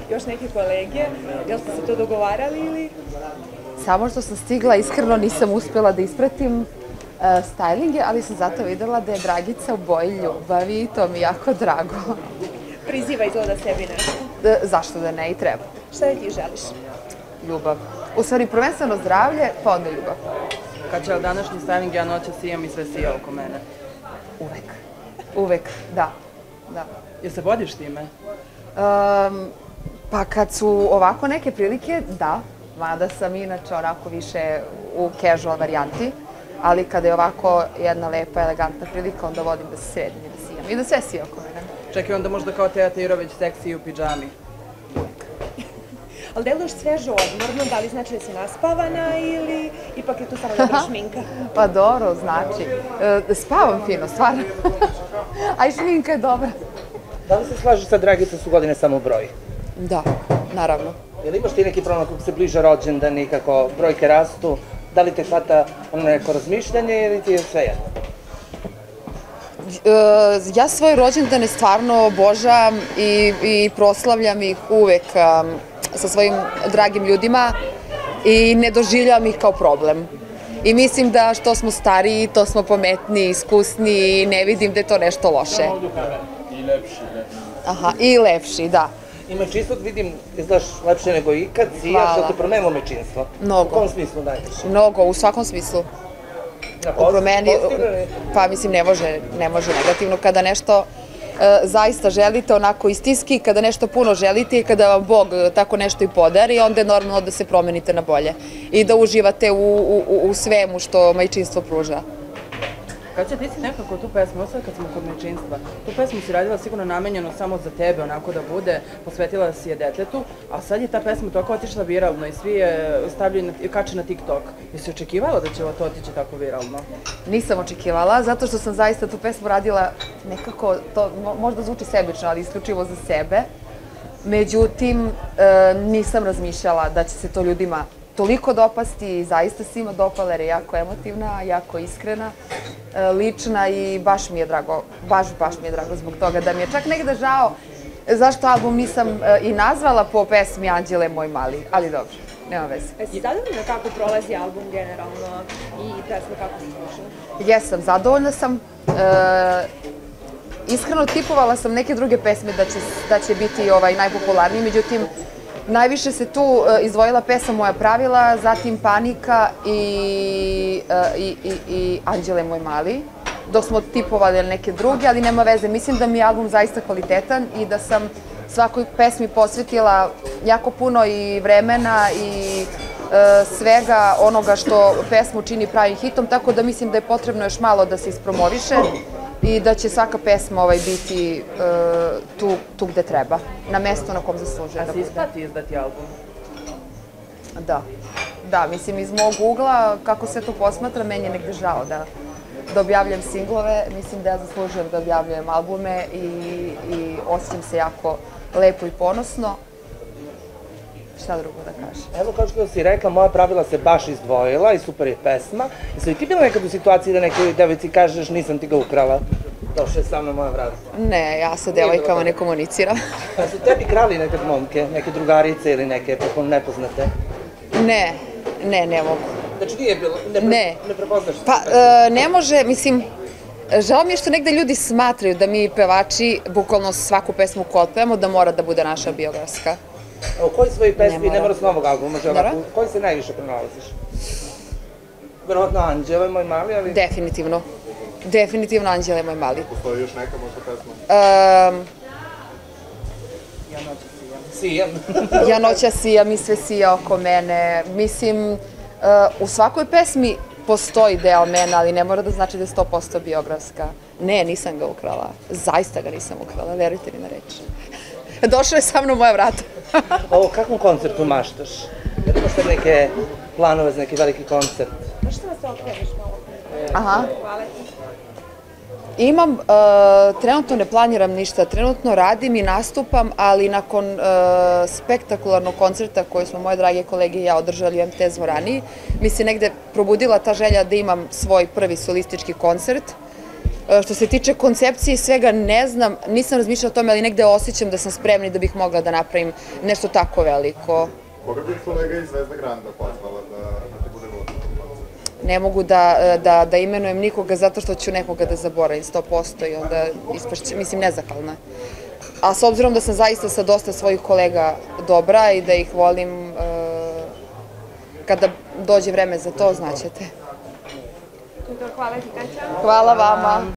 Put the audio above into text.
još neke kolege. Jel ste se to dogovarali ili? Samo što sam stigla, iskreno nisam uspjela da ispratim stylinge, ali sam zato videla da je Dragica u boji ljubavi i to mi je jako drago. Priziva izgleda sebi nešto. Zašto da ne, i treba. Šta da ti želiš? Ljubav. U stvari, prvenstveno zdravlje, pa onda ljubav. Kad će današnji styling, ja noća sijam i sve sija oko mene. Uvek. Uvek, da. Jel se vodiš time? Pa kad su ovako neke prilike, da. Mada sam inače onako više u casual varijanti. Ali kada je ovako jedna lepa, elegantna prilika, onda vodim da se sredim i da sijam. I da sve sija oko mene. Čekaj, onda možda kao Teja Tirović seksi u pidžami. Ali deluješ sveže odmorno, da li znači da si naspavana ili ipak je tu samo dobra šminka? Pa dobro, znači. Spavam fino, stvarno. A i šminka je dobra. Da li se slažeš sa Dragica su godine samo broj? Da, naravno. Jel imaš ti neki problem kako se bliže rođendan i kako brojke rastu? Da li te hvata neko razmišljanje ili ti je sve jedno? Ja svoje rođendane stvarno obožavam i proslavljam ih uvek sa svojim dragim ljudima i ne doživljavam ih kao problem. I mislim da što smo stariji, to smo pametniji, iskusniji i ne vidim da je to nešto loše. I lepši. Aha, i lepši, da. Imaš čisto, vidim, izgledaš lepše nego ikad, sijaš, da te promenilo mečinstvo. Mnogo. U kom smislu najviše? Mnogo, u svakom smislu. Pa mislim ne može negativno kada nešto zaista želite onako istinski, kada nešto puno želite i kada vam Bog tako nešto i podari, onda je normalno da se promenite na bolje i da uživate u svemu što majčinstvo pruža. Kaća, ti si nekako tu pesmu, osad kad smo kod majčinstva, tu pesmu si radila sigurno namenjeno samo za tebe, onako da bude, posvetila si je detetu, a sad je ta pesma toliko otišla viralno i svi je stavljaju i kače na TikTok. Jesi očekivala da će to otići tako viralno? Nisam očekivala, zato što sam zaista tu pesmu radila nekako, to možda zvuči sebično, ali isključivo za sebe. Međutim, nisam razmišljala da će se to ljudima toliko dopasti i zaista svima dopala jer je jako emotivna, jako iskrena, lična i baš mi je drago, baš mi je drago zbog toga da mi je čak negde žao zašto album nisam i nazvala po pesmi Anđele moj mali, ali dobro, nema veze. Jesi zadovoljna kako prolazi album generalno i pesma kako se sluša? Jesam, zadovoljna sam. Iskreno tipovala sam neke druge pesme da će biti najpopularniji, međutim, najviše se tu izdvojila pesma Moja pravila, zatim Panika i Anđele moj mali, dok smo tipovali neke druge, ali nema veze. Mislim da mi je album zaista kvalitetan i da sam svakoj pesmi posvetila jako puno i vremena i svega onoga što pesmu čini pravim hitom, tako da mislim da je potrebno još malo da se ispromoviše i da će svaka pesma biti tu gde treba, na mesto na kom zaslužuje da bude. A si isplati izdati album? Da, mislim iz mog ugla, kako se to posmatra, meni je negde žao da objavljam singlove, mislim da ja zaslužujem da objavljujem albume i osjećam se jako lepo i ponosno. Šta drugo da kažem? Evo, kao što si rekla, Moja pravila se baš izdvojila i super je pesma. Jesi li ti bila nekad u situaciji da nekoj devojci kažeš nisam ti ga ukrala? Došla je sam na moja vrata. Ne, ja sa devojkama ne komuniciram. A su tebi krali nekad momke, neke drugarice ili neke potpuno nepoznate? Ne mogu. Znači nije bilo? Ne. Ne prepoznaš? Pa ne može, mislim, žao mi je što negde ljudi smatraju da mi pevači bukvalno svaku pesmu koju otpevamo da mora da bude naša biografska. U kojoj svojoj pesmi, ne mora s novog albuma, u kojoj se najviše pronalaziš? Verovatno Anđele moj mali, ali... Definitivno Anđele moj mali. Postoji još neka možda pesma? Ja noća sijam. Ja noća sijam i sve sija oko mene. Mislim, u svakoj pesmi postoji deo mene, ali ne mora da znači da je 100% biografska. Ne, nisam ga ukrala. Zaista ga nisam ukrala, verujte mi na reč. Došao je sa mnom moja vrata. O kakvom koncertu maštaš? Jer imaš sad neke planove za neki veliki koncert? Možete nas se otvoriš malo? Aha. Hvala ti. Imam, trenutno ne planiram ništa, trenutno radim i nastupam, ali nakon spektakularnog koncerta koje smo moje drage kolege i ja održali u MTS dvorani, mi se negde probudila ta želja da imam svoj prvi solistički koncert Što se tiče koncepcije i svega, ne znam, nisam razmišljala o tome, ali negde osjećam da sam spremna i da bih mogla da napravim nešto tako veliko. Koga bi kolega iz Zvezda Granda pozvala da ti bude gost? Ne mogu da imenujem nikoga zato što ću nekoga da zaboravim 100% i onda ispašće, mislim, nezahvalna. A s obzirom da sam zaista sa dosta svojih kolega dobra i da ih volim, kada dođe vreme za to, znaćete. Hvala ti, Kaća. Hvala vama.